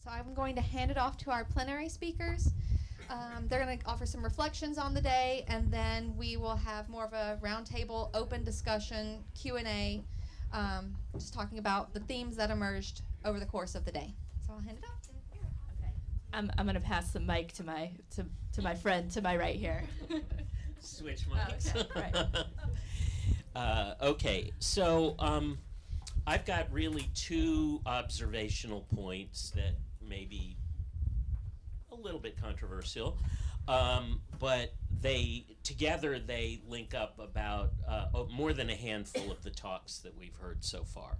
So I'm going to hand it off to our plenary speakers. They're going to offer some reflections on the day, and then we will have more of a roundtable, open discussion, Q&A, just talking about the themes that emerged over the course of the day. So I'll hand it off to Eira. Okay. I'm going to pass the mic to my friend to my right here. Switch mics. Okay, right. Okay, so I've got really two observational points that may be a little bit controversial, but together they link up about more than a handful of the talks that we've heard so far.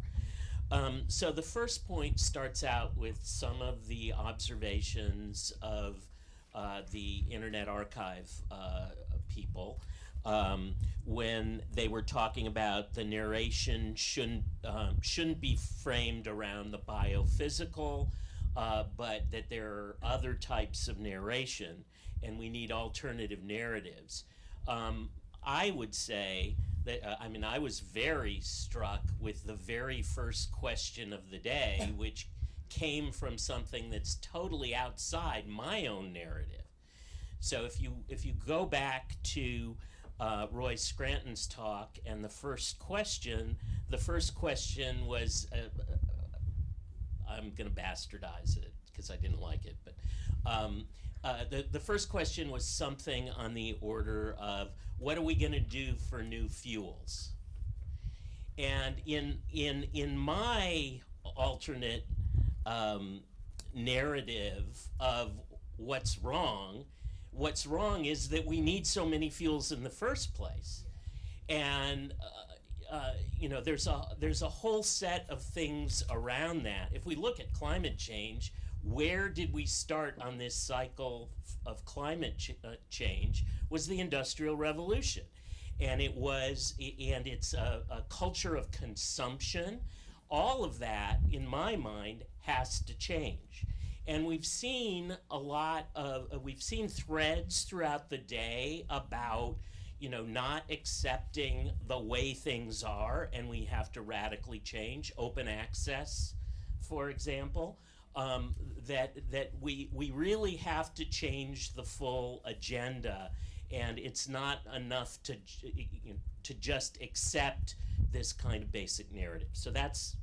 So the first point starts out with some of the observations of the Internet Archive people when they were talking about the narration shouldn't be framed around the biophysical, but that there are other types of narration and we need alternative narratives. I would say that, I was very struck with the very first question of the day, which came from something that's totally outside my own narrative. So if you go back to Roy Scranton's talk and the first question was, I'm going to bastardize it because I didn't like it, but the first question was something on the order of, what are we going to do for new fuels? And in my alternate narrative of what's wrong is that we need so many fuels in the first place. And there's a whole set of things around that. If we look at climate change, where did we start on this cycle of climate change was the Industrial Revolution. And it's a culture of consumption. All of that, in my mind, has to change. And we've seen we've seen threads throughout the day about, not accepting the way things are, and we have to radically change. Open access, for example, that we really have to change the full agenda, and it's not enough to just accept this kind of basic narrative. So that's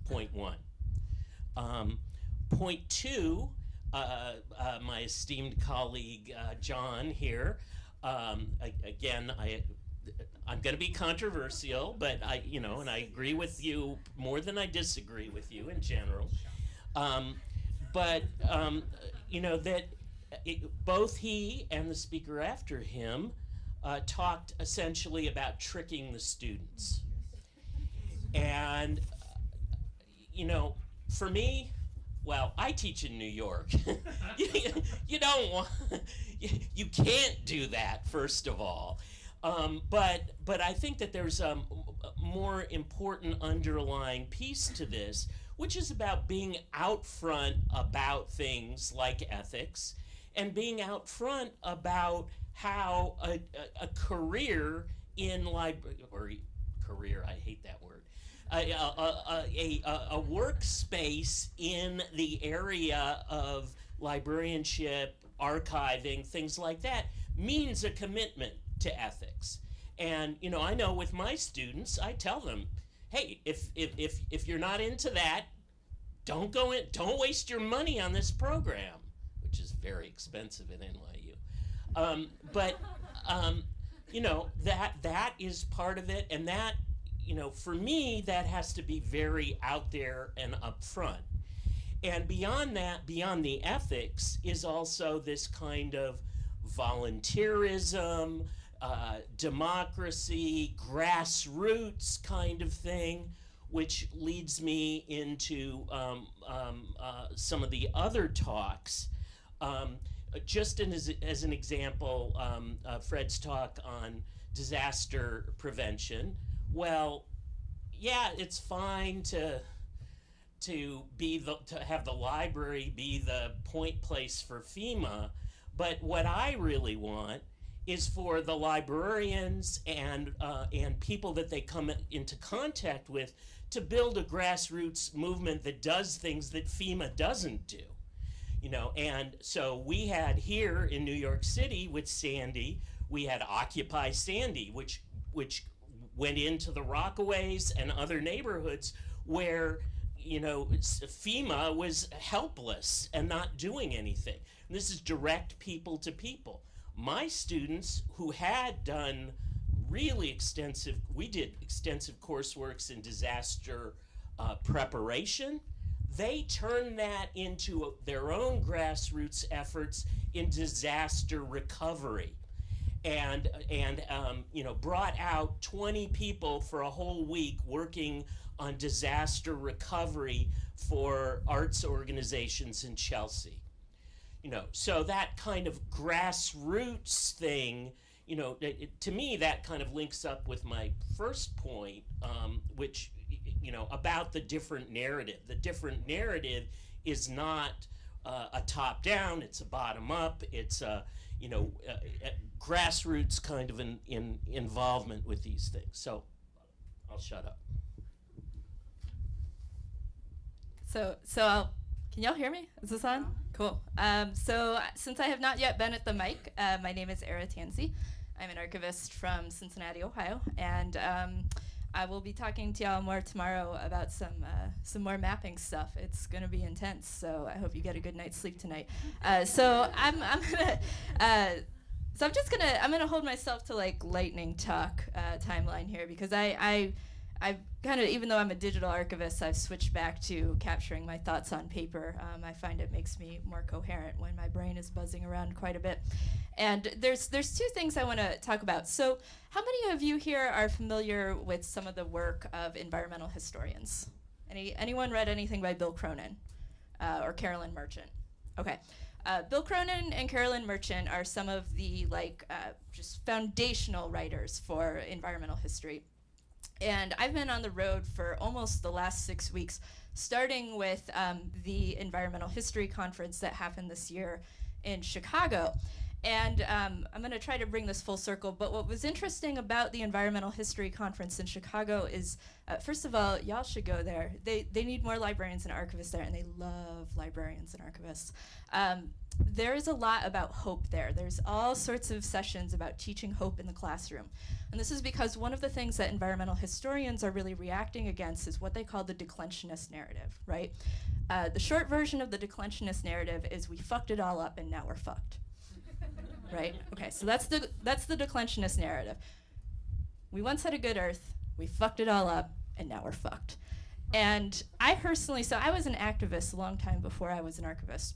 point one. Point two, my esteemed colleague John here, again, I'm going to be controversial, but and I agree with you more than I disagree with you in general. That both he and the speaker after him talked essentially about tricking the students. And, for me, well, I teach in New York. You don't want, you can't do that, first of all. But I think that there's a more important underlying piece to this, which is about being out front about things like ethics and being out front about how a career in career, I hate that word, a workspace in the area of librarianship, archiving, things like that, means a commitment to ethics. And I know with my students, I tell them, hey, if you're not into that, don't go in, don't waste your money on this program, which is very expensive at NYU. That is part of it, and that, for me, that has to be very out there and upfront. And beyond that, beyond the ethics, is also this kind of volunteerism, democracy, grassroots kind of thing, which leads me into some of the other talks. Just as an example, Fred's talk on disaster prevention. Well, yeah, it's fine to have the library be the point place for FEMA, but what I really want is for the librarians and people that they come into contact with to build a grassroots movement that does things that FEMA doesn't do. You know, and so we had here in New York City with Sandy, we had Occupy Sandy, which went into the Rockaways and other neighborhoods where, you know, FEMA was helpless and not doing anything. And this is direct people to people. My students who had done really extensive, we did extensive courseworks in disaster preparation. They turned that into their own grassroots efforts in disaster recovery, and you know, brought out 20 people for a whole week working on disaster recovery for arts organizations in Chelsea. You know, so that kind of grassroots thing, you know, to me that kind of links up with my first point, which, you know, about the different narrative. The different narrative is not a top down, it's a bottom up, it's a, you know, a grassroots kind of involvement with these things. So I'll shut up. So can y'all hear me? Is this on? Cool. So since I have not yet been at the mic, my name is Eira Tansey. I'm an archivist from Cincinnati, Ohio, and I will be talking to y'all more tomorrow about some more mapping stuff. It's gonna be intense, so I hope you get a good night's sleep tonight. So I'm gonna hold myself to like lightning talk timeline here, because I've kind of, even though I'm a digital archivist, I've switched back to capturing my thoughts on paper. I find it makes me more coherent when my brain is buzzing around quite a bit. And there's two things I want to talk about. So how many of you here are familiar with some of the work of environmental historians? Anyone read anything by Bill Cronin or Carolyn Merchant? Okay. Bill Cronin and Carolyn Merchant are some of the just foundational writers for environmental history. And I've been on the road for almost the last 6 weeks, starting with the Environmental History Conference that happened this year in Chicago. And I'm going to try to bring this full circle, but what was interesting about the Environmental History Conference in Chicago is, first of all, y'all should go there. They need more librarians and archivists there, and they love librarians and archivists. There is a lot about hope there. There's all sorts of sessions about teaching hope in the classroom. And this is because one of the things that environmental historians are really reacting against is what they call the declensionist narrative, right? The short version of the declensionist narrative is we fucked it all up and now we're fucked. Right? Okay, so that's the declensionist narrative. We once had a good earth, we fucked it all up, and now we're fucked. And I personally, so I was an activist a long time before I was an archivist.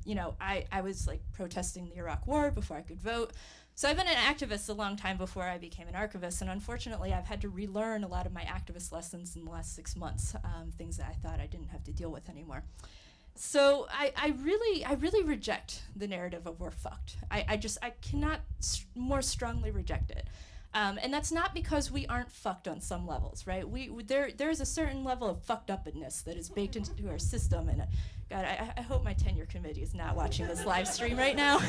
You know, I was like protesting the Iraq War before I could vote. So I've been an activist a long time before I became an archivist, and unfortunately I've had to relearn a lot of my activist lessons in the last 6 months, things that I thought I didn't have to deal with anymore. So I really reject the narrative of we're fucked. I cannot more strongly reject it. And that's not because we aren't fucked on some levels, right? There is a certain level of fucked upness that is baked into our system, and God, I hope my tenure committee is not watching this live stream right now.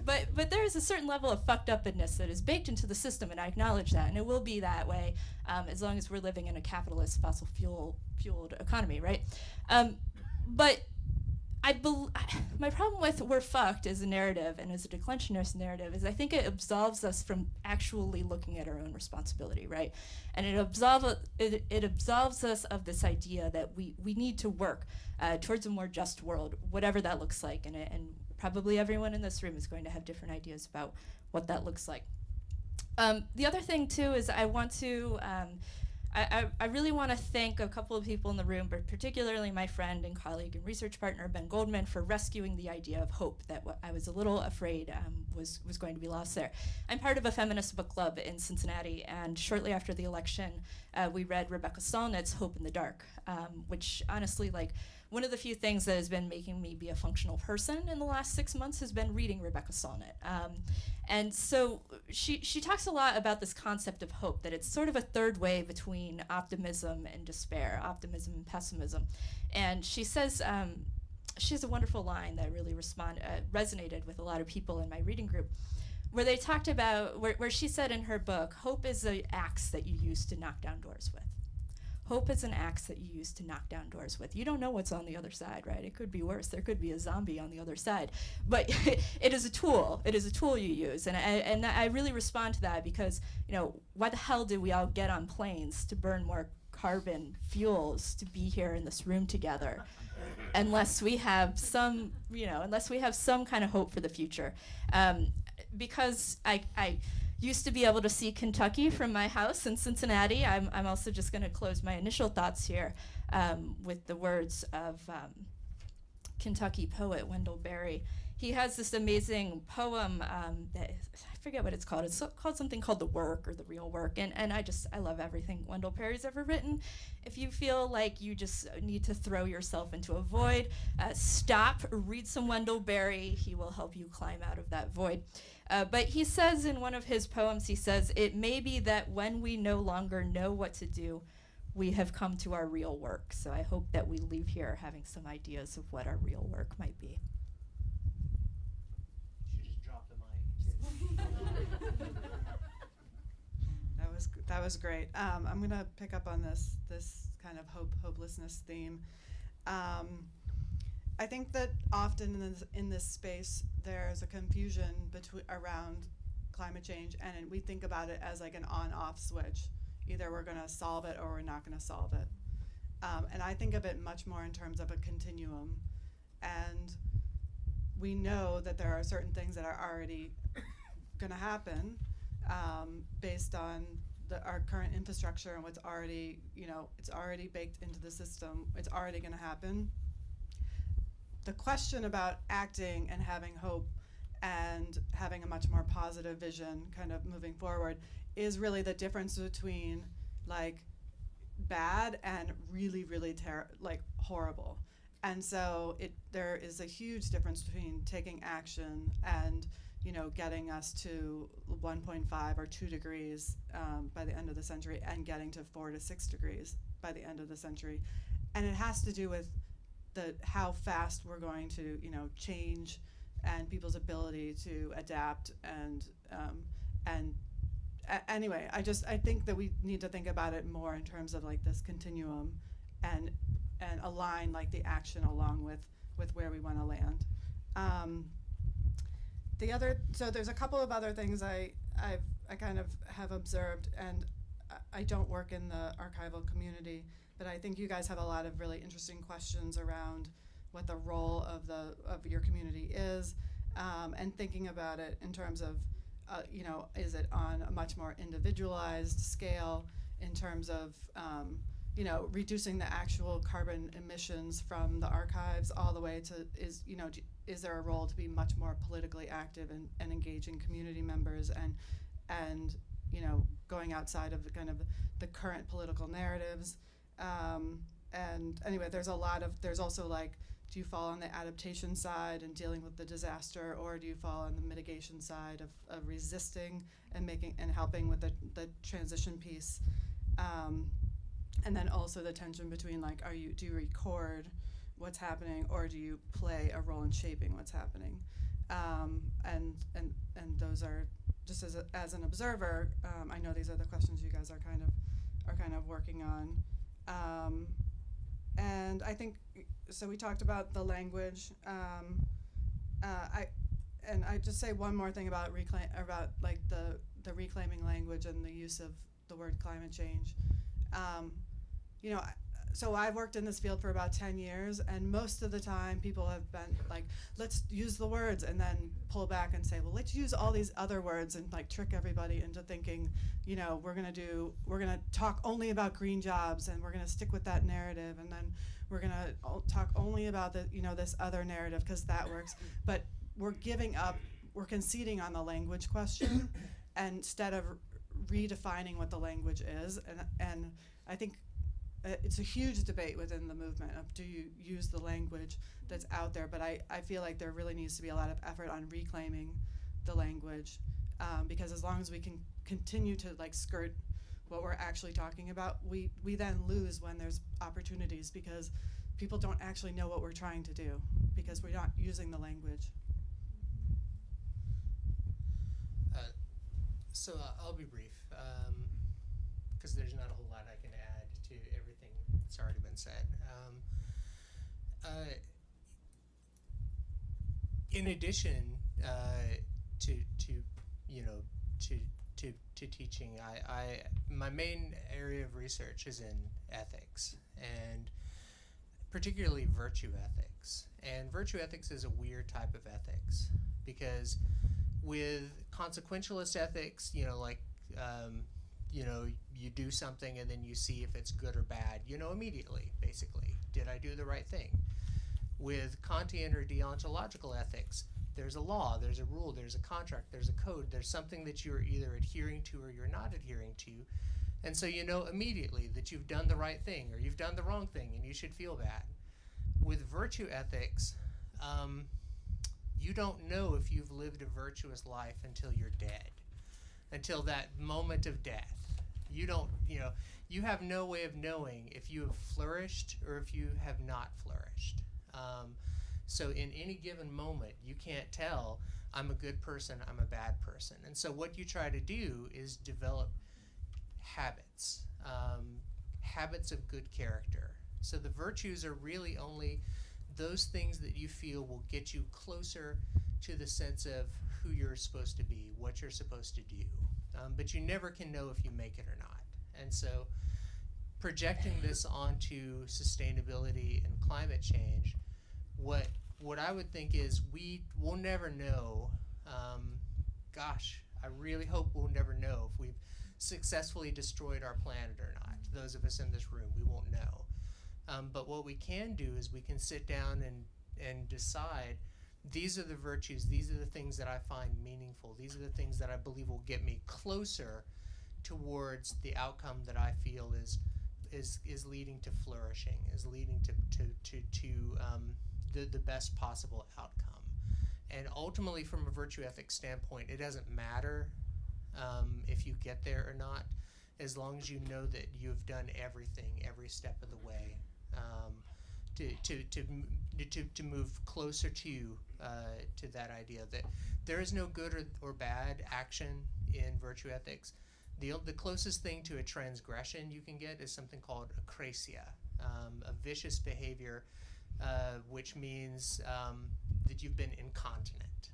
But there is a certain level of fucked upness that is baked into the system, and I acknowledge that, and it will be that way as long as we're living in a capitalist fossil fueled economy, right? But my problem with we're fucked as a narrative and as a declensionist narrative is I think it absolves us from actually looking at our own responsibility, right? And it absolves us of this idea that we need to work towards a more just world, whatever that looks like. And probably everyone in this room is going to have different ideas about what that looks like. The other thing, too, is I want to... I really want to thank a couple of people in the room, but particularly my friend and colleague and research partner, Ben Goldman, for rescuing the idea of hope that I was a little afraid was going to be lost there. I'm part of a feminist book club in Cincinnati, and shortly after the election, we read Rebecca Solnit's Hope in the Dark, which honestly, one of the few things that has been making me be a functional person in the last 6 months has been reading Rebecca Solnit. And so she talks a lot about this concept of hope, that it's sort of a third way between optimism and despair, optimism and pessimism. And she says, she has a wonderful line that really resonated with a lot of people in my reading group, where they talked about, where she said in her book, hope is an axe that you use to knock down doors with. Hope is an axe that you use to knock down doors with. You don't know what's on the other side, right? It could be worse. There could be a zombie on the other side. But it is a tool. It is a tool you use. And I really respond to that because, why the hell did we all get on planes to burn more carbon fuels to be here in this room together? Unless we have some kind of hope for the future. Because I used to be able to see Kentucky from my house in Cincinnati. I'm also just going to close my initial thoughts here with the words of Kentucky poet Wendell Berry. He has this amazing poem that I forget what it's called. It's called something called The Work or The Real Work. And I love everything Wendell Berry's ever written. If you feel like you just need to throw yourself into a void, stop, read some Wendell Berry. He will help you climb out of that void. But he says in one of his poems, he says, "It may be that when we no longer know what to do, we have come to our real work." So I hope that we leave here having some ideas of what our real work might be. She just dropped the mic. That was great. I'm gonna pick up on this kind of hopelessness theme. I think that often in this space there's a confusion around climate change, and we think about it as like an on-off switch. Either we're going to solve it or we're not going to solve it. And I think of it much more in terms of a continuum. And we know that there are certain things that are already going to happen based on our current infrastructure and what's already, it's already baked into the system. It's already going to happen. The question about acting and having hope and having a much more positive vision kind of moving forward is really the difference between like bad and really, really horrible. And so there is a huge difference between taking action and getting us to 1.5 or 2 degrees by the end of the century and getting to 4 to 6 degrees by the end of the century. And it has to do with how fast we're going to change and people's ability to adapt anyway, I think that we need to think about it more in terms of like this continuum and align like the action along with where we want to land. So there's a couple of other things I kind of have observed, and I don't work in the archival community, but I think you guys have a lot of really interesting questions around what the role of your community is, and thinking about it in terms of, is it on a much more individualized scale in terms of, reducing the actual carbon emissions from the archives all the way to, is there a role to be much more politically active and engaging community members and going outside of the current political narratives. And anyway, there's also like, do you fall on the adaptation side and dealing with the disaster, or do you fall on the mitigation side of resisting and helping with the transition piece? And then also the tension between like, do you record what's happening, or do you play a role in shaping what's happening? And those are just as an observer. I know these are the questions you guys are kind of working on. And I think so. We talked about the language. I just say one more thing about like the reclaiming language and the use of the word climate change. So I've worked in this field for about 10 years, and most of the time people have been like, let's use the words, and then pull back and say, well, let's use all these other words, and like trick everybody into thinking, we're gonna talk only about green jobs, and we're gonna stick with that narrative, and then we're gonna talk only about this other narrative because that works. But we're conceding on the language question instead of redefining what the language is, and I think it's a huge debate within the movement of, do you use the language that's out there, but I feel like there really needs to be a lot of effort on reclaiming the language, because as long as we can continue to like skirt what we're actually talking about, we then lose when there's opportunities, because people don't actually know what we're trying to do because we're not using the language. So I'll be brief, because there's not a whole lot I can add to everything that's already been said. In addition to teaching, my main area of research is in ethics, and particularly virtue ethics. And virtue ethics is a weird type of ethics because with consequentialist ethics, you do something and then you see if it's good or bad, immediately, basically. Did I do the right thing? With Kantian or deontological ethics, there's a law, there's a rule, there's a contract, there's a code, there's something that you're either adhering to or you're not adhering to. And so you know immediately that you've done the right thing or you've done the wrong thing and you should feel bad. With virtue ethics, you don't know if you've lived a virtuous life until you're dead, until that moment of death. You have no way of knowing if you have flourished or if you have not flourished. So in any given moment, you can't tell, I'm a good person, I'm a bad person. And so what you try to do is develop habits, habits of good character. So the virtues are really only those things that you feel will get you closer to the sense of who you're supposed to be, what you're supposed to do. But you never can know if you make it or not. And so projecting this onto sustainability and climate change, what I would think is we'll never know, I really hope we'll never know if we've successfully destroyed our planet or not. Those of us in this room, we won't know. But what we can do is we can sit down and decide, these are the virtues, these are the things that I find meaningful, these are the things that I believe will get me closer towards the outcome that I feel is leading to flourishing, is leading to the best possible outcome. And ultimately, from a virtue ethics standpoint, it doesn't matter if you get there or not, as long as you know that you've done everything every step of the way to move closer to that idea that there is no good or bad action in virtue ethics. The closest thing to a transgression you can get is something called akrasia, a vicious behavior, which means that you've been incontinent.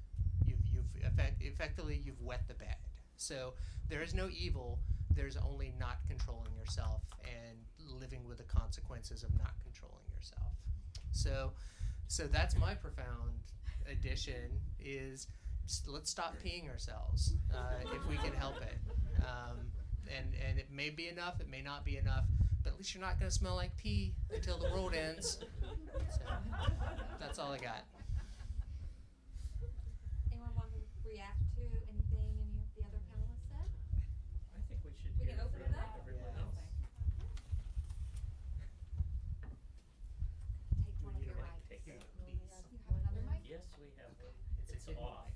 Effectively you've wet the bed. So there is no evil. There's only not controlling yourself and living with the consequences of not controlling yourself. So that's my profound addition is let's stop peeing ourselves if we can help it. And it may be enough, it may not be enough, but at least you're not going to smell like pee until the world ends. So that's all I got. Anyone want to react to anything any of the other panelists said? I think we should We hear can open from it up. everyone else. Take one of your mics. Take it, You please. have another mic? Yes, we have one. It's a off.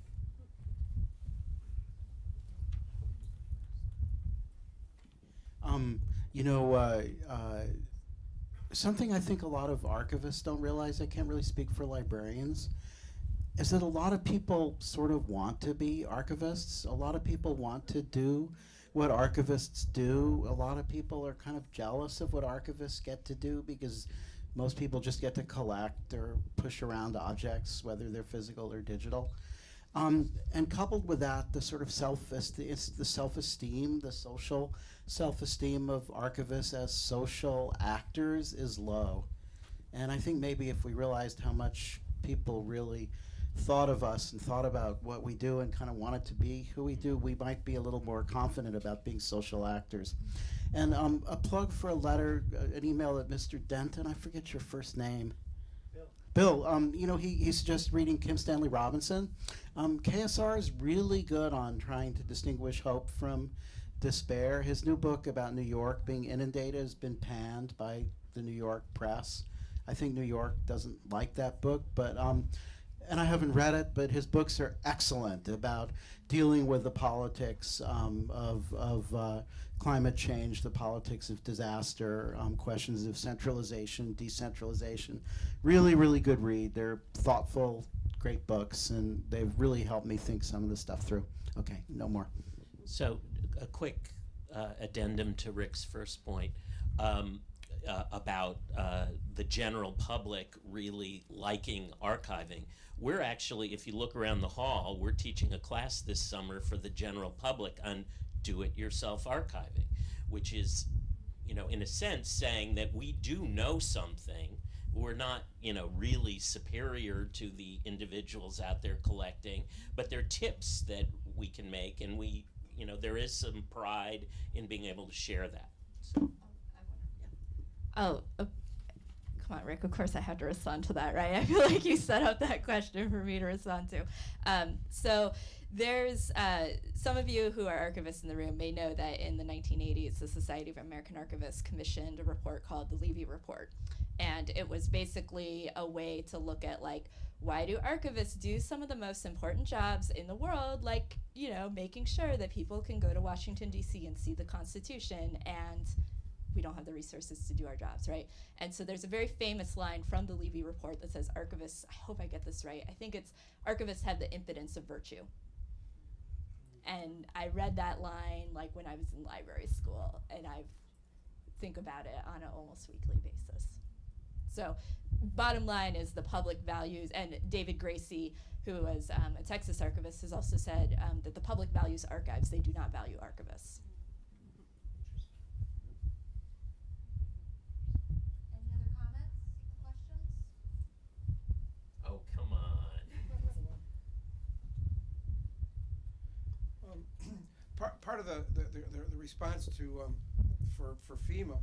Something I think a lot of archivists don't realize, I can't really speak for librarians, is that a lot of people sort of want to be archivists. A lot of people want to do what archivists do. A lot of people are kind of jealous of what archivists get to do because most people just get to collect or push around objects, whether they're physical or digital. And coupled with that, the sort of self-esteem, the social self-esteem of archivists as social actors is low. And I think maybe if we realized how much people really thought of us and thought about what we do and kind of wanted to be who we do, we might be a little more confident about being social actors. And a plug for a letter, an email that Mr. Denton, I forget your first name. Bill, he's just reading Kim Stanley Robinson. KSR is really good on trying to distinguish hope from despair. His new book about New York being inundated has been panned by the New York press. I think New York doesn't like that book, but and I haven't read it, but his books are excellent about dealing with the politics of climate change, the politics of disaster, questions of centralization, decentralization. Really, really good read. They're thoughtful, great books, and they've really helped me think some of the stuff through. Okay, no more. So a quick addendum to Rick's first point about the general public really liking archiving. We're actually, if you look around the hall, we're teaching a class this summer for the general public on do-it-yourself archiving, which is, you know, in a sense saying that we do know something. We're not, you know, really superior to the individuals out there collecting, but they're tips that we can make, and we, you know, there is some pride in being able to share that. So. Come on, Rick, of course I have to respond to that, right? I feel like you set up that question for me to respond to. So there's, some of you who are archivists in the room may know that in the 1980s, the Society of American Archivists commissioned a report called the Levy Report. And it was basically a way to look at, like, why do archivists do some of the most important jobs in the world, like, you know, making sure that people can go to Washington, D.C. and see the Constitution, and we don't have the resources to do our jobs, right? And so there's a very famous line from the Levy Report that says archivists, I hope I get this right, I think it's, archivists have the impotence of virtue. And I read that line like when I was in library school, and I think about it on an almost weekly basis. So bottom line is the public values, and David Gracie, who was a Texas archivist, has also said that the public values archives, they do not value archivists. Oh, come on. Part of the response to for FEMA,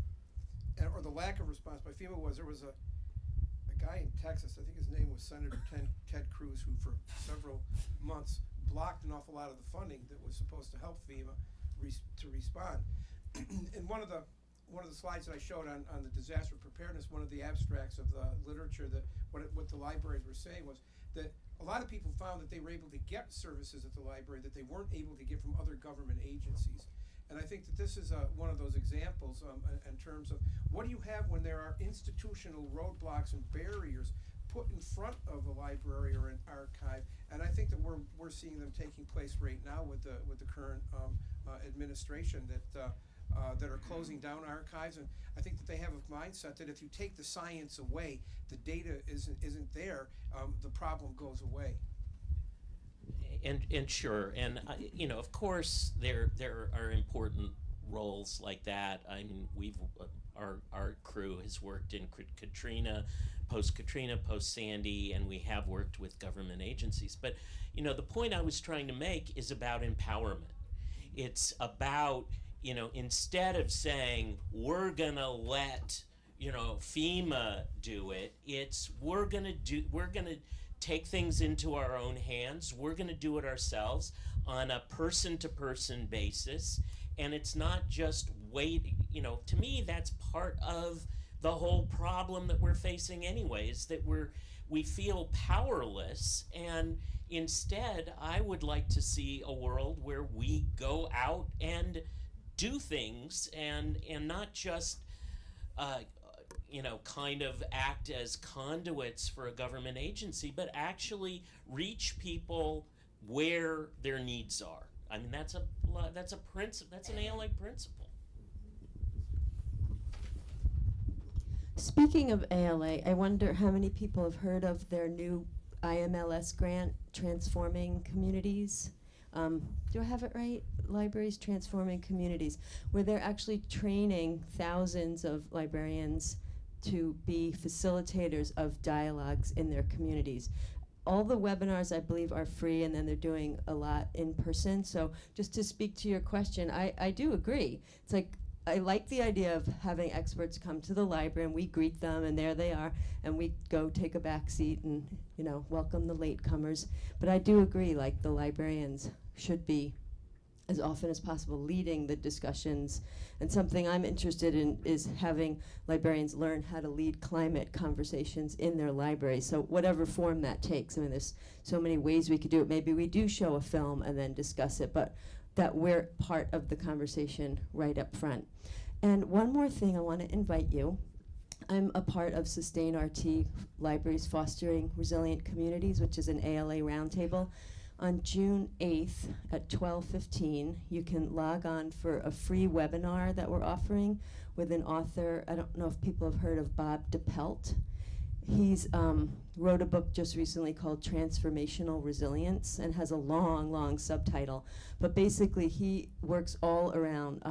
or the lack of response by FEMA, was there was a guy in Texas, I think his name was Senator Ted Cruz, who for several months blocked an awful lot of the funding that was supposed to help FEMA to respond. And one of the slides that I showed on the disaster preparedness, one of the abstracts of the literature, that what the libraries were saying was that a lot of people found that they were able to get services at the library that they weren't able to get from other government agencies. And I think that this is one of those examples in terms of what do you have when there are institutional roadblocks and barriers put in front of a library or an archive. And I think that we're seeing them taking place right now with the current administration that are closing down archives. And I think that they have a mindset that if you take the science away, the data isn't there, the problem goes away. And sure, and you know, of course, there are important roles like that. I mean, our crew has worked in Katrina, post Sandy, and we have worked with government agencies. But you know, the point I was trying to make is about empowerment. It's about, you know, instead of saying we're gonna let, you know, FEMA do it, it's we're gonna take things into our own hands. We're going to do it ourselves on a person-to-person basis, and it's not just wait. You know, to me, that's part of the whole problem that we're facing anyway, is that we feel powerless, and instead, I would like to see a world where we go out and do things, and not just you know, kind of act as conduits for a government agency, but actually reach people where their needs are. I mean, that's a principle. That's an ALA principle. Speaking of ALA, I wonder how many people have heard of their new IMLS grant, Transforming Communities. Do I have it right? Libraries Transforming Communities, where they're actually training thousands of librarians to be facilitators of dialogues in their communities. All the webinars, I believe, are free, and then they're doing a lot in person. So just to speak to your question, I do agree. It's like, I like the idea of having experts come to the library and we greet them and there they are, and we go take a back seat and, you know, welcome the latecomers. But I do agree, like, the librarians should be as often as possible, leading the discussions. And something I'm interested in is having librarians learn how to lead climate conversations in their library. So whatever form that takes. I mean, there's so many ways we could do it. Maybe we do show a film and then discuss it, but that we're part of the conversation right up front. And one more thing, I want to invite you. I'm a part of Sustain RT Libraries Fostering Resilient Communities, which is an ALA roundtable. On June 8th at 12:15, you can log on for a free webinar that we're offering with an author. I don't know if people have heard of Bob DePelt. He's wrote a book just recently called Transformational Resilience and has a long, long subtitle. But basically, he works all around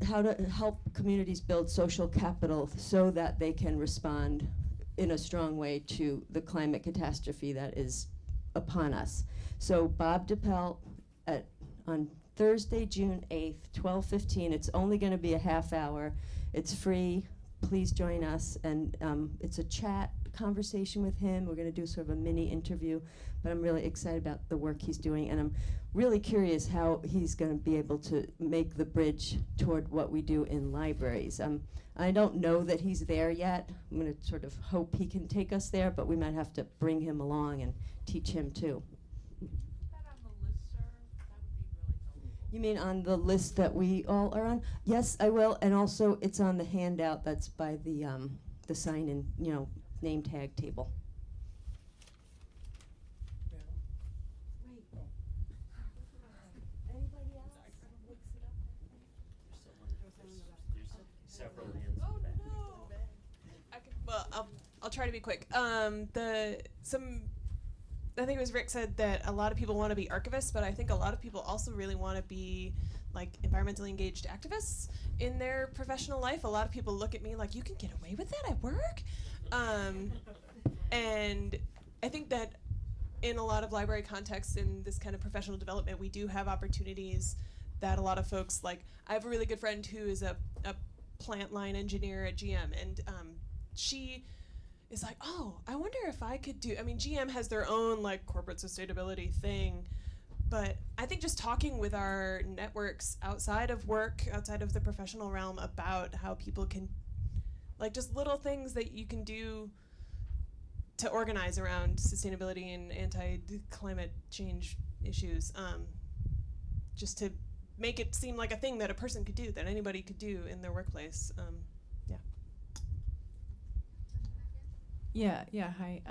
how to help communities build social capital so that they can respond in a strong way to the climate catastrophe that is upon us. So Bob DePelt on Thursday, June 8th, 12:15. It's only going to be a half hour. It's free. Please join us. And it's a chat conversation with him. We're going to do sort of a mini interview, but I'm really excited about the work he's doing, and I'm really curious how he's going to be able to make the bridge toward what we do in libraries. I don't know that he's there yet. I'm going to sort of hope he can take us there, but we might have to bring him along and teach him too. You mean on the list that we all are on? Yes, I will, and also it's on the handout that's by the sign-in, name tag table. Several hands. Oh no! Well, I'll try to be quick. I think it was Rick said that a lot of people want to be archivists, but I think a lot of people also really want to be like environmentally engaged activists in their professional life. A lot of people look at me like, you can get away with that at work? And I think that in a lot of library contexts in this kind of professional development, we do have opportunities that a lot of folks, like I have a really good friend who is a plant line engineer at GM, and she is like, oh, I wonder if I could do, GM has their own like corporate sustainability thing, but I think just talking with our networks outside of work, outside of the professional realm about how people can, like just little things that you can do to organize around sustainability and anti-climate change issues, just to make it seem like a thing that a person could do, that anybody could do in their workplace. Yeah, hi.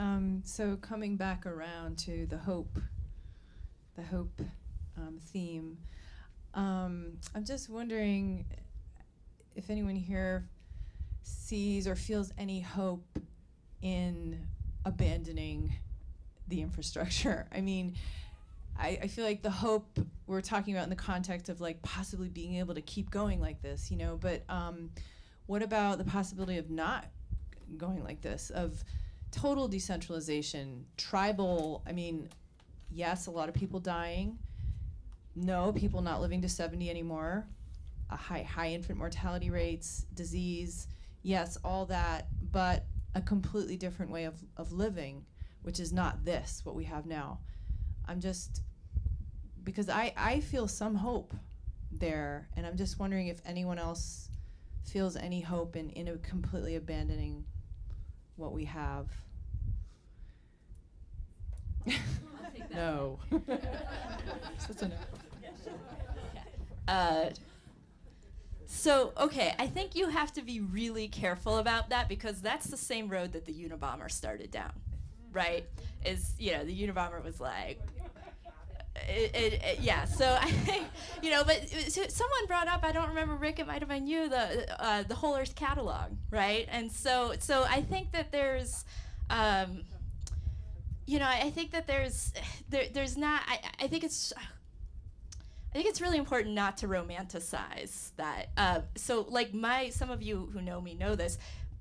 So coming back around to the hope theme, I'm just wondering if anyone here sees or feels any hope in abandoning the infrastructure. I feel like the hope we're talking about in the context of like possibly being able to keep going like this, but what about the possibility of not going like this, of total decentralization, tribal, yes, a lot of people dying, no, people not living to 70 anymore, a high infant mortality rates, disease, yes, all that, but a completely different way of living, which is not this, what we have now. Because I feel some hope there, and I'm just wondering if anyone else feels any hope in a completely abandoning what we have. No. That's a no. So, okay, I think you have to be really careful about that, because that's the same road that the Unabomber started down, right? The Unabomber was like, yeah, so I think, but someone brought up, I don't remember, Rick, it might have been you, the Whole Earth Catalog, right? And so I think that there's, I think that there's not, I think it's really important not to romanticize that. So like some of you who know me know this,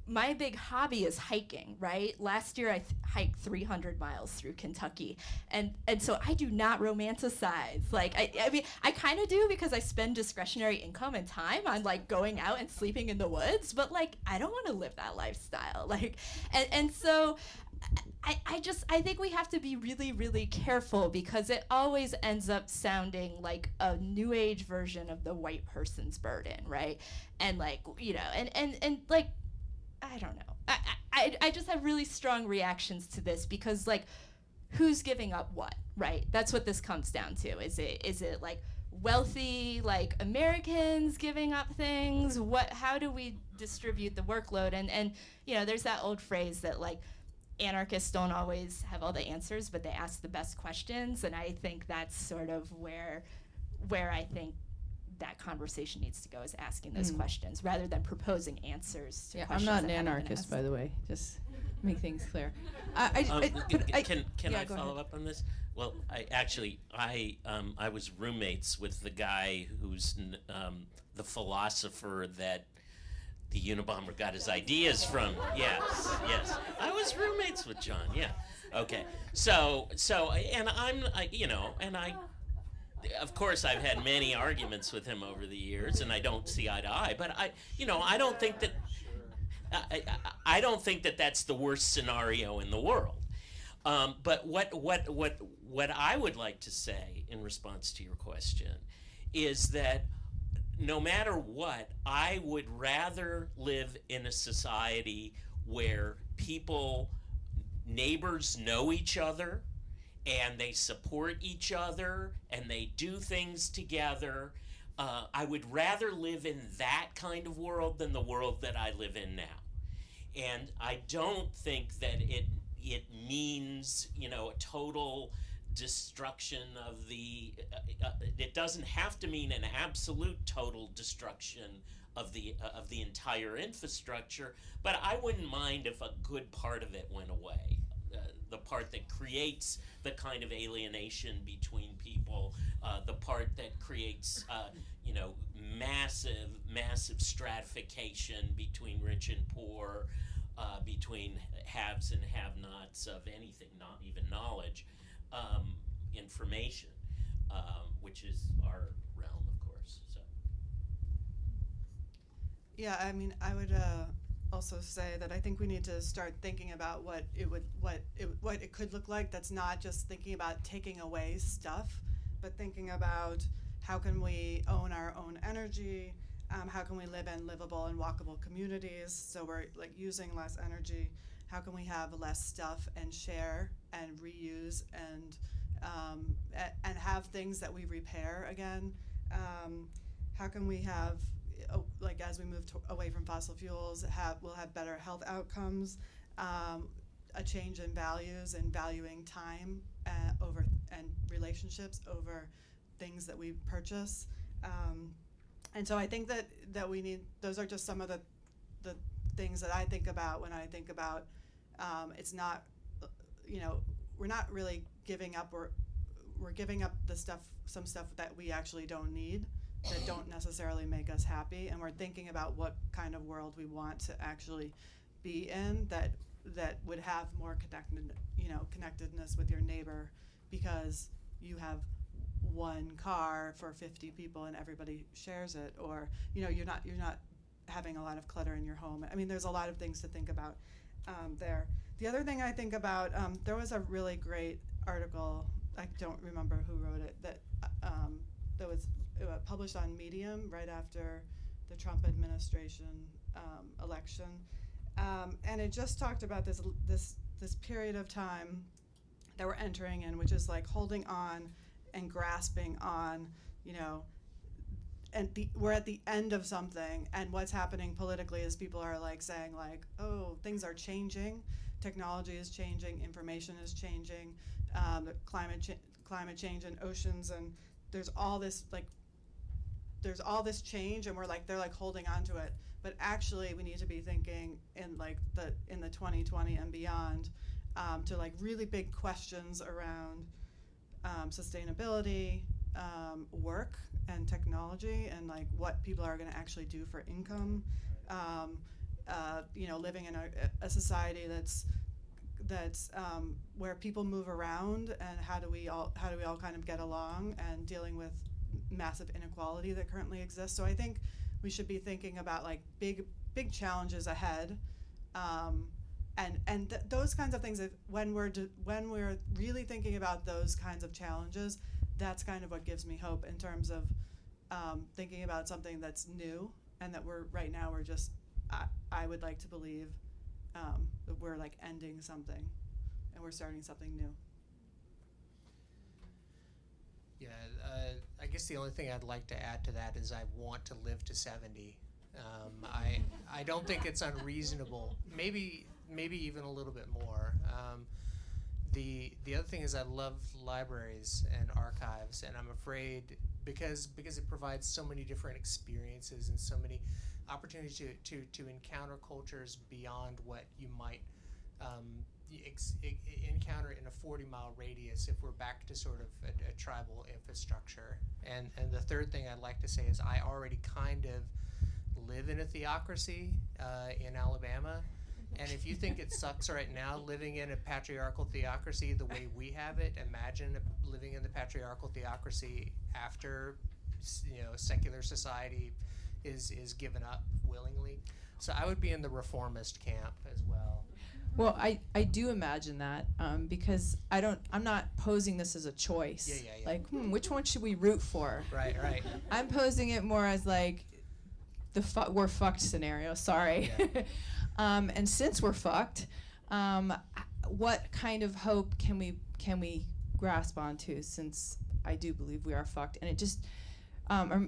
my big hobby is hiking, right? Last year I hiked 300 miles through Kentucky. And so I do not romanticize. Like, I mean, I kind of do because I spend discretionary income and time on like going out and sleeping in the woods, but like, I don't want to live that lifestyle. Like, and so I think we have to be really, really careful because it always ends up sounding like a new age version of the white person's burden, right? And like, you know, and like, I don't know. I just have really strong reactions to this because like, who's giving up what, right? That's what this comes down to. Is it like wealthy like Americans giving up things? How do we distribute the workload? And you know, there's that old phrase that like anarchists don't always have all the answers, but they ask the best questions. And I think that's sort of where I think that conversation needs to go, is asking those questions rather than proposing answers to Yeah, I'm questions not an that haven't been anarchist, asked. by the way. Just make things clear. Can yeah, I go follow ahead. up on this? Well, I was roommates with the guy who's the philosopher that the Unabomber got his ideas from. Yes. I was roommates with John. Yeah. Okay. So, and of course, I've had many arguments with him over the years, and I don't see eye to eye. But I don't think that I don't think that that's the worst scenario in the world. But what I would like to say in response to your question is that no matter what, I would rather live in a society where neighbors know each other, and they support each other, and they do things together. I would rather live in that kind of world than the world that I live in now. And I don't think that it means, a total destruction of the, it doesn't have to mean an absolute total destruction of the entire infrastructure, but I wouldn't mind if a good part of it went away. The part that creates the kind of alienation between people, the part that creates, massive stratification between rich and poor, between haves and have-nots of anything, not even knowledge, information, which is our realm, of course. So. Yeah, I mean, I would also say that I think we need to start thinking about what it could look like. That's not just thinking about taking away stuff, but thinking about how can we own our own energy, how can we live in livable and walkable communities so we're like using less energy, how can we have less stuff and share and reuse and have things that we repair again, how can we have, like as we move away from fossil fuels, we'll have better health outcomes, a change in values and valuing time over and relationships over things that we purchase, and so I think that we need. Those are just some of the things that I think about when I think about. It's not, we're not really giving up. We're giving up some stuff that we actually don't need, that don't necessarily make us happy, and we're thinking about what kind of world we want to actually be in that would have more connectedness with your neighbor, because you have one car for 50 people and everybody shares it, or you're not having a lot of clutter in your home. I mean, there's a lot of things to think about there. The other thing I think about, there was a really great article, I don't remember who wrote it, that was published on Medium right after the Trump administration election, and it just talked about this period of time that we're entering in, which is like holding on and grasping on, and we're at the end of something, and what's happening politically is people are like saying like, oh, things are changing, technology is changing, information is changing, the climate change in oceans, and there's all this change, and they're like holding on to it, but actually we need to be thinking in the 2020 and beyond, to like really big questions around sustainability, work and technology, and like what people are going to actually do for income, living in a society that's where people move around, and how do we all kind of get along, and dealing with massive inequality that currently exists. So I think we should be thinking about like big challenges ahead, and those kinds of things. When we're really thinking about those kinds of challenges, that's kind of what gives me hope in terms of thinking about something that's new, and that I would like to believe that we're like ending something and we're starting something new. Yeah, I guess the only thing I'd like to add to that is I want to live to 70. I don't think it's unreasonable. Maybe even a little bit more. The other thing is I love libraries and archives, and I'm afraid because it provides so many different experiences and so many opportunities to encounter cultures beyond what you might encounter in a 40-mile radius if we're back to sort of a tribal infrastructure. And the third thing I'd like to say is I already kind of live in a theocracy in Alabama. And if you think it sucks right now living in a patriarchal theocracy the way we have it, imagine living in the patriarchal theocracy after secular society is given up willingly. So I would be in the reformist camp as well. Well, I do imagine that because I'm not posing this as a choice. Yeah. Like, which one should we root for? Right. I'm posing it more as like we're fucked scenario. Sorry. Yeah. And since we're fucked, what kind of hope can we grasp onto? Since I do believe we are fucked, and it just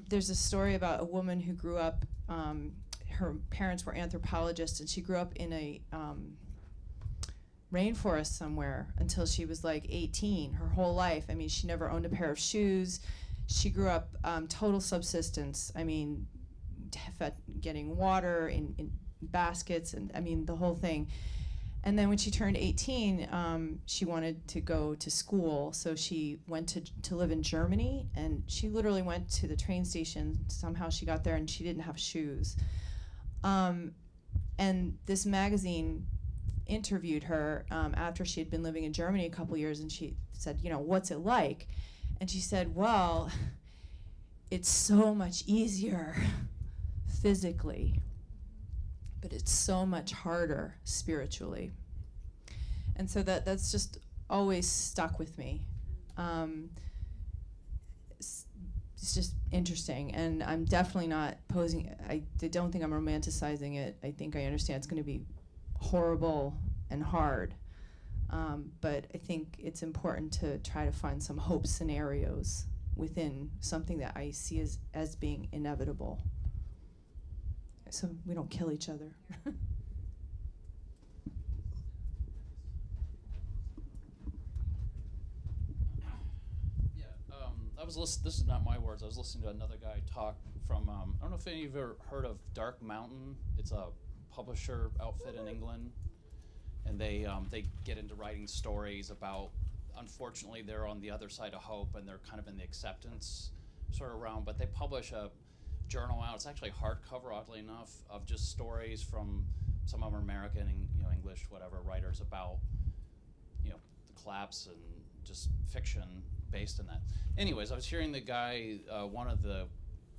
there's a story about a woman who grew up. Her parents were anthropologists, and she grew up in a rainforest somewhere until she was like 18. Her whole life. I mean, she never owned a pair of shoes. She grew up total subsistence. I mean, getting water in baskets, and I mean the whole thing. And then when she turned 18, she wanted to go to school, so she went to live in Germany, and she literally went to the train station. Somehow she got there and she didn't have shoes. And this magazine interviewed her after she had been living in Germany a couple years, and she said, what's it like? And she said, well, it's so much easier physically, but it's so much harder spiritually. And so that's just always stuck with me. It's just interesting, and I'm definitely not posing, I don't think I'm romanticizing it. I think I understand it's going to be horrible and hard, but I think it's important to try to find some hope scenarios within something that I see as being inevitable, so we don't kill each other. This is not my words. I was listening to another guy talk from, I don't know if any of you ever heard of Dark Mountain. It's a publisher outfit in England, and they get into writing stories about, unfortunately, they're on the other side of hope, and they're kind of in the acceptance sort of realm, but they publish a journal out. It's actually hardcover, oddly enough, of just stories from some of them are American and English, whatever, writers about the collapse and just fiction based in that. Anyways, I was hearing the guy, one of the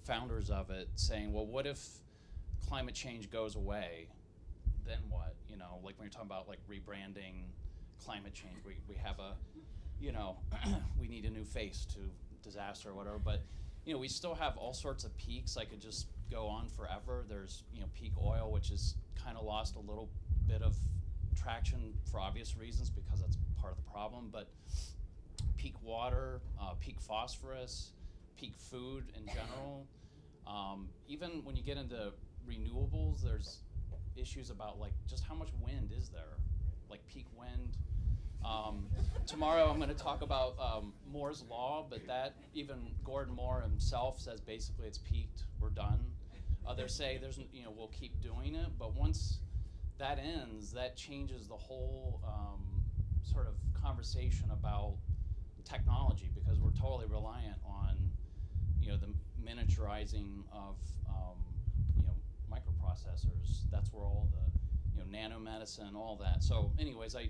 founders of it, saying, well, what if climate change goes away? Then what? Like when you're talking about like rebranding climate change, we have we need a new face to disaster or whatever, but we still have all sorts of peaks. I could just go on forever. There's peak oil, which has kind of lost a little bit of traction for obvious reasons because that's part of the problem, but peak water, peak phosphorus, peak food in general. Even when you get into renewables, there's issues about like just how much wind is there, like peak wind. Tomorrow I'm going to talk about Moore's Law, but that even Gordon Moore himself says basically it's peaked, we're done. Others say there's we'll keep doing it, but once that ends, that changes the whole sort of conversation about technology, because we're totally reliant on the miniaturizing of microprocessors. That's where all nanomedicine, all that. So anyways, I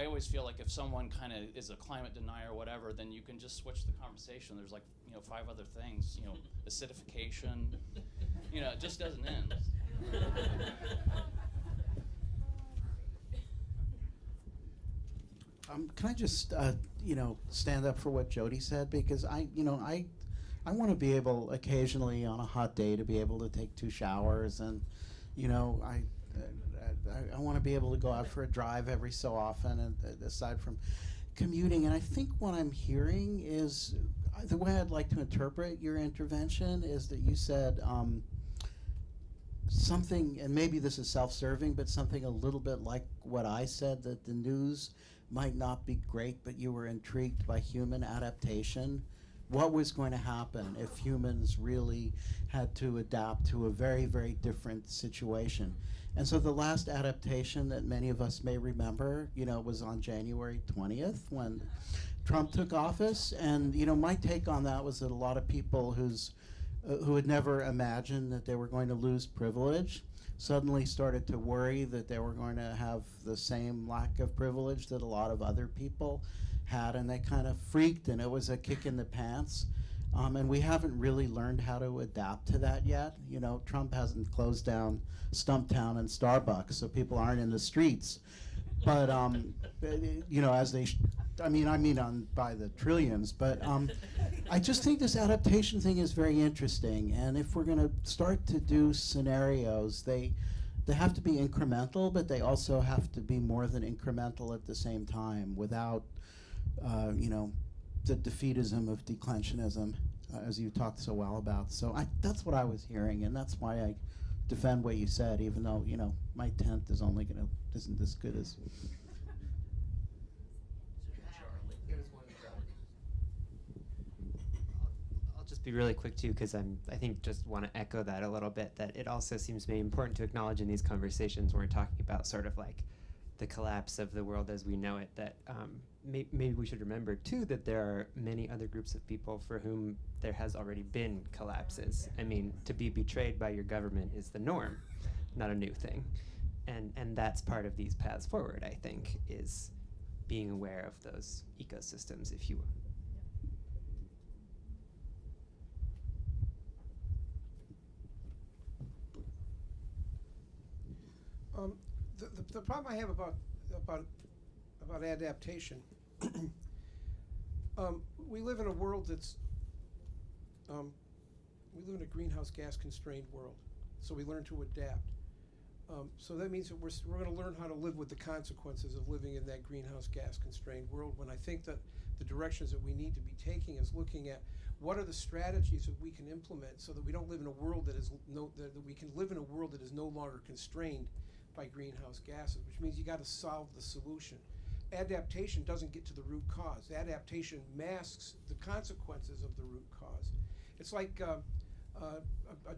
always feel like if someone kind of is a climate denier or whatever, then you can just switch the conversation. There's like, 5 other things, acidification, it just doesn't end. Can I just, stand up for what Jody said? Because I want to be able occasionally on a hot day to be able to take 2 showers, and, I want to be able to go out for a drive every so often, and aside from commuting. And I think what I'm hearing is, the way I'd like to interpret your intervention is that you said something, and maybe this is self-serving, but something a little bit like what I said, that the news might not be great, but you were intrigued by human adaptation. What was going to happen if humans really had to adapt to a very, very different situation? And so the last adaptation that many of us may remember, was on January 20th when Trump took office. And, my take on that was that a lot of people who had never imagined that they were going to lose privilege suddenly started to worry that they were going to have the same lack of privilege that a lot of other people had, and they kind of freaked, and it was a kick in the pants. And we haven't really learned how to adapt to that yet. Trump hasn't closed down Stumptown and Starbucks, so people aren't in the streets. But, as they, by the trillions. But I just think this adaptation thing is very interesting. And if we're going to start to do scenarios, they have to be incremental, but they also have to be more than incremental at the same time without, the defeatism of declensionism, as you talked so well about. So that's what I was hearing, and that's why I defend what you said, even though, my tent is isn't as good as... I'll just be really quick too, because I think just want to echo that a little bit, that it also seems to be important to acknowledge in these conversations when we're talking about sort of like the collapse of the world as we know it, that maybe we should remember too that there are many other groups of people for whom there has already been collapses. I mean, to be betrayed by your government is the norm, not a new thing. And that's part of these paths forward, I think, is being aware of those ecosystems, if you will. The problem I have about adaptation, we live in a world that's we live in a greenhouse gas constrained world, so we learn to adapt. So that means that we're going to learn how to live with the consequences of living in that greenhouse gas constrained world. When I think that the directions that we need to be taking is looking at what are the strategies that we can implement so that we don't live in a world that we can live in a world that is no longer constrained by greenhouse gases, which means you got to solve the solution. Adaptation doesn't get to the root cause. Adaptation masks the consequences of the root cause. It's like a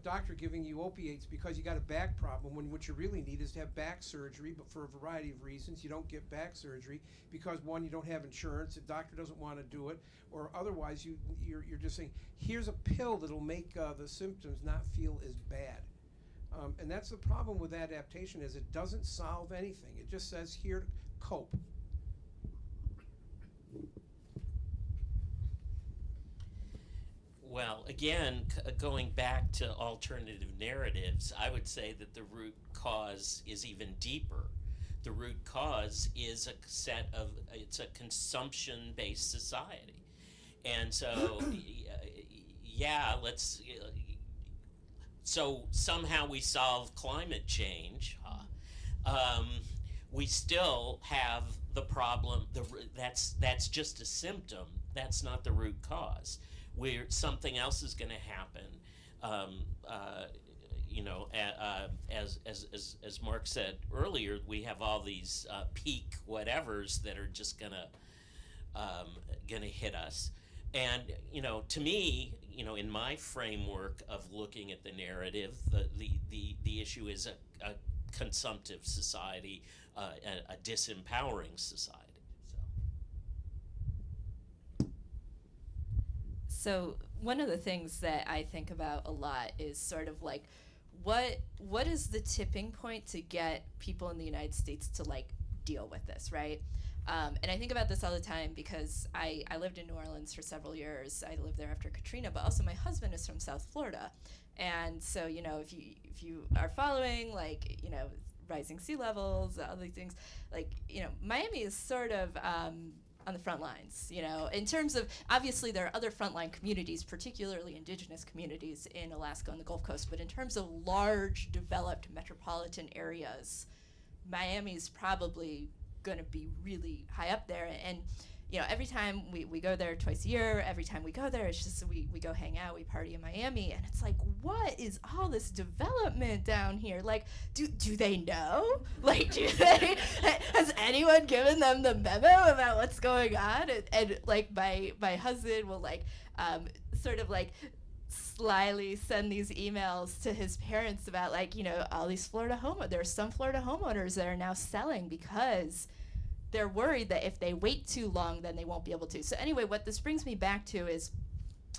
doctor giving you opiates because you got a back problem, when what you really need is to have back surgery, but for a variety of reasons you don't get back surgery because, one, you don't have insurance, the doctor doesn't want to do it, or otherwise you're just saying, here's a pill that'll make the symptoms not feel as bad. And that's the problem with adaptation, is it doesn't solve anything. It just says, here, cope. Well, again, going back to alternative narratives, I would say that the root cause is even deeper. The root cause is it's a consumption-based society. And so, so somehow we solve climate change. We still have the problem. That's just a symptom. That's not the root cause. Something else is going to happen. As Mark said earlier, we have all these peak whatevers that are just gonna hit us. And to me, in my framework of looking at the narrative, the issue is a consumptive society, a disempowering society. So one of the things that I think about a lot is sort of like, what is the tipping point to get people in the United States to like deal with this, right? And I think about this all the time because I lived in New Orleans for several years. I lived there after Katrina, but also my husband is from South Florida. And so, you know, if you are following, like, you know, rising sea levels, all these things, like, you know, Miami is sort of on the front lines, you know, in terms of, obviously there are other frontline communities, particularly indigenous communities in Alaska and the Gulf Coast, but in terms of large, developed metropolitan areas, Miami's probably going to be really high up there. And you know, every time we go there twice a year, every time we go there, it's just we go hang out, we party in Miami, and it's like, what is all this development down here? Like, do they know? Like, has anyone given them the memo about what's going on? And like my husband will like sort of like slyly send these emails to his parents about, like, you know, all these there's some Florida homeowners that are now selling because they're worried that if they wait too long, then they won't be able to. So anyway, what this brings me back to is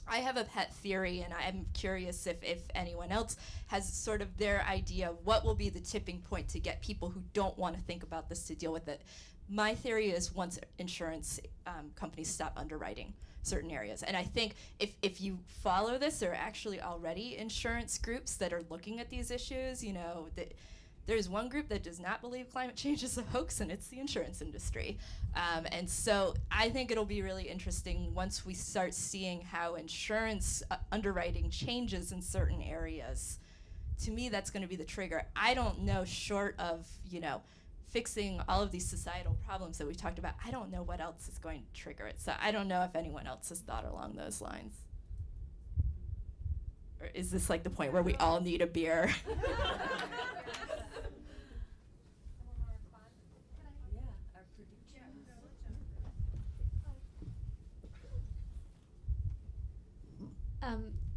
I have a pet theory, and I'm curious if anyone else has sort of their idea of what will be the tipping point to get people who don't want to think about this to deal with it. My theory is once insurance companies stop underwriting certain areas. And I think if you follow this, there are actually already insurance groups that are looking at these issues. You know, there's one group that does not believe climate change is a hoax, and it's the insurance industry. And so I think it'll be really interesting once we start seeing how insurance underwriting changes in certain areas. To me, that's going to be the trigger. I don't know, short of, you know, fixing all of these societal problems that we talked about, I don't know what else is going to trigger it. So I don't know if anyone else has thought along those lines. Or is this like the point where we all need a beer?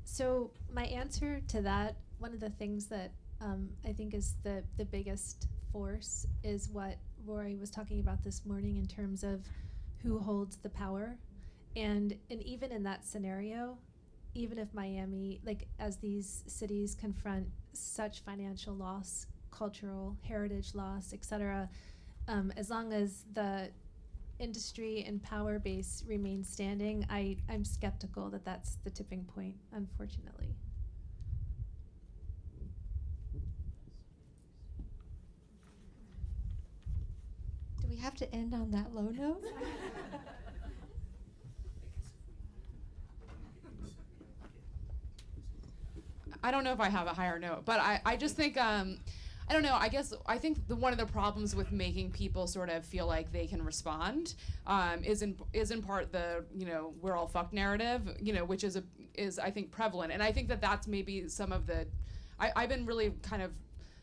So my answer to that, one of the things that I think is the biggest force is what Rory was talking about this morning in terms of who holds the power. And even in that scenario, even if Miami, like as these cities confront such financial loss, cultural heritage loss, etc., as long as the industry and power base remains standing, I'm skeptical that that's the tipping point, unfortunately. Do we have to end on that low note? I don't know if I have a higher note, but I just think, I don't know, I think one of the problems with making people sort of feel like they can respond is in part the, you know, we're all fucked narrative, you know, which is I think prevalent. And I think that that's maybe some of the, I've been really kind of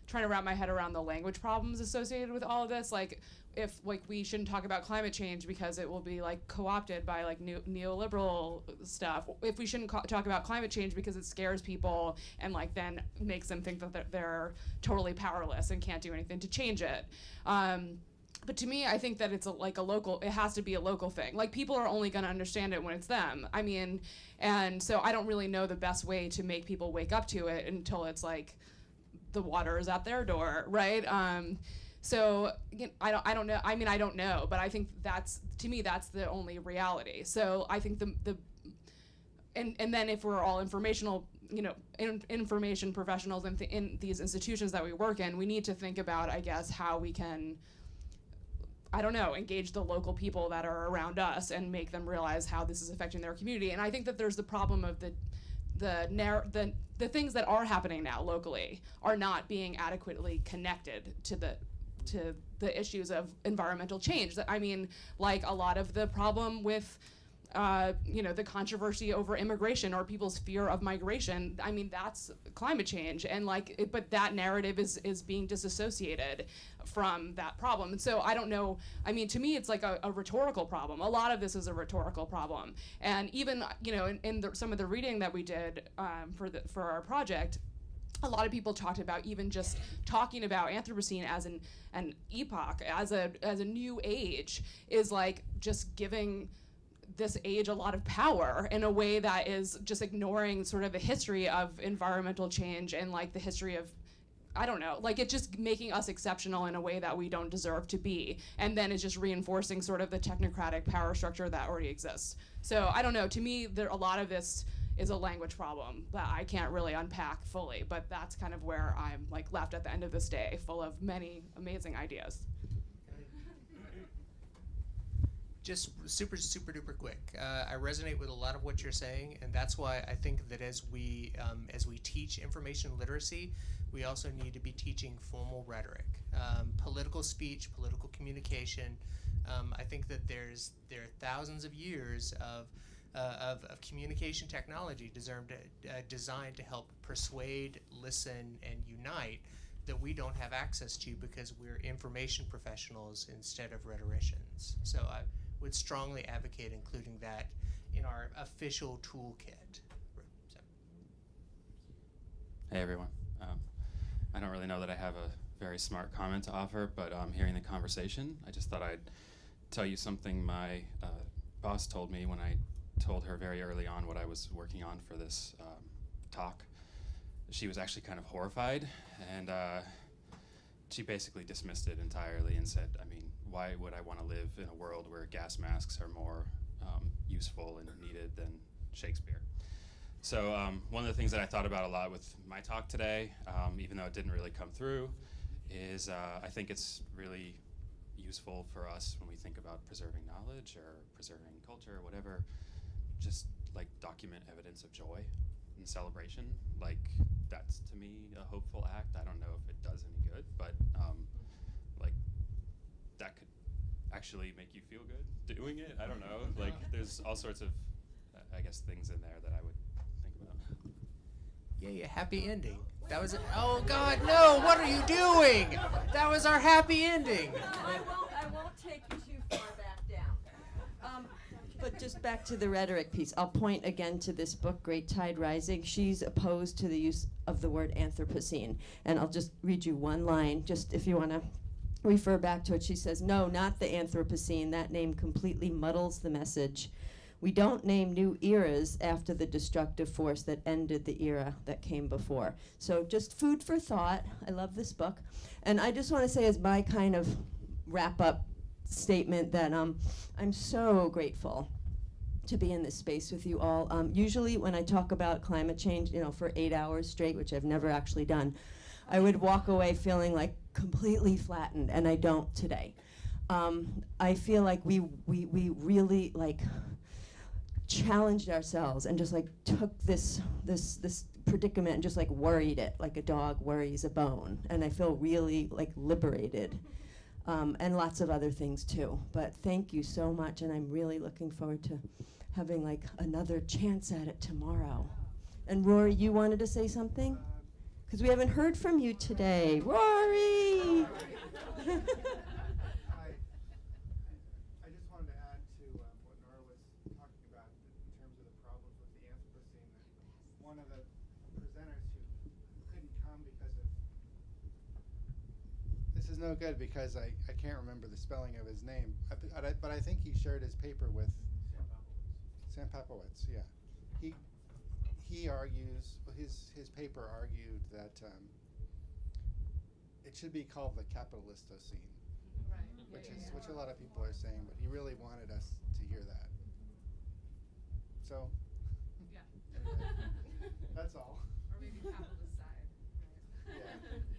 trying to wrap my head around the language problems associated with all of this. Like, if like we shouldn't talk about climate change because it will be like co-opted by like neoliberal stuff. If we shouldn't talk about climate change because it scares people and like then makes them think that they're totally powerless and can't do anything to change it. But to me, I think that it's it has to be a local thing. Like, people are only going to understand it when it's them. I mean, and so I don't really know the best way to make people wake up to it until it's like the water is at their door, right? So you know, I don't know. I mean, I don't know, but I think to me that's the only reality. So I think and then if we're all informational, you know, information professionals in these institutions that we work in, we need to think about, I guess, how we can, I don't know, engage the local people that are around us and make them realize how this is affecting their community. And I think that there's the problem of the things that are happening now locally are not being adequately connected to the issues of environmental change. I mean, like a lot of the problem with you know, the controversy over immigration or people's fear of migration, I mean, that's climate change. And like, but that narrative is being disassociated from that problem. And so I don't know, I mean, to me, it's like a rhetorical problem. A lot of this is a rhetorical problem. And even, you know, in some of the reading that we did for our project, a lot of people talked about even just talking about Anthropocene as an epoch, as a new age, is like just giving this age a lot of power in a way that is just ignoring sort of the history of environmental change and like the history of, I don't know, like it's just making us exceptional in a way that we don't deserve to be. And then it's just reinforcing sort of the technocratic power structure that already exists. So I don't know, to me, a lot of this is a language problem that I can't really unpack fully, but that's kind of where I'm like left at the end of this day, full of many amazing ideas. Just super duper quick. I resonate with a lot of what you're saying, and that's why I think that as we teach information literacy, we also need to be teaching formal rhetoric, political speech, political communication. I think that there are thousands of years of communication technology designed to help persuade, listen, and unite that we don't have access to because we're information professionals instead of rhetoricians. So I would strongly advocate including that in our official toolkit. So. Hey everyone. I don't really know that I have a very smart comment to offer, but hearing the conversation, I just thought I'd tell you something my boss told me when I told her very early on what I was working on for this talk. She was actually kind of horrified, and she basically dismissed it entirely and said, I mean, why would I want to live in a world where gas masks are more useful and needed than Shakespeare? So one of the things that I thought about a lot with my talk today, even though it didn't really come through, is I think it's really useful for us when we think about preserving knowledge or preserving culture or whatever, just like document evidence of joy and celebration. Like that's to me a hopeful act. I don't know if it does any good, but like that could actually make you feel good doing it. I don't know. Like there's all sorts of, I guess, things in there that I would think about. Yay, a happy ending. That was it. Oh God, no! What are you doing? That was our happy ending. I won't take you too far back down. But just back to the rhetoric piece, I'll point again to this book, Great Tide Rising. She's opposed to the use of the word Anthropocene. And I'll just read you one line, just if you want to refer back to it. She says, no, not the Anthropocene. That name completely muddles the message. We don't name new eras after the destructive force that ended the era that came before. So just food for thought. I love this book. And I just want to say as my kind of wrap-up statement that I'm so grateful to be in this space with you all. Usually when I talk about climate change, for 8 hours straight, which I've never actually done, I would walk away feeling like completely flattened, and I don't today. I feel like we really challenged ourselves and just took this predicament and just worried it like a dog worries a bone, and I feel really liberated. And lots of other things too. But thank you so much, and I'm really looking forward to having another chance at it tomorrow. And Rory, you wanted to say something? Because we haven't heard from you today. Rory! I just wanted to add to what Nora was talking about in terms of the problems with the Anthropocene. One of the presenters who couldn't come because of this is no good because I can't remember the spelling of his name, but I think he shared his paper with Sam Papowitz. Yeah, he argues, his paper argued that it should be called the capitalistocene, which a lot of people are saying, but he really wanted us to hear that. So, anyway, that's all. Or maybe capitalist side. Yeah.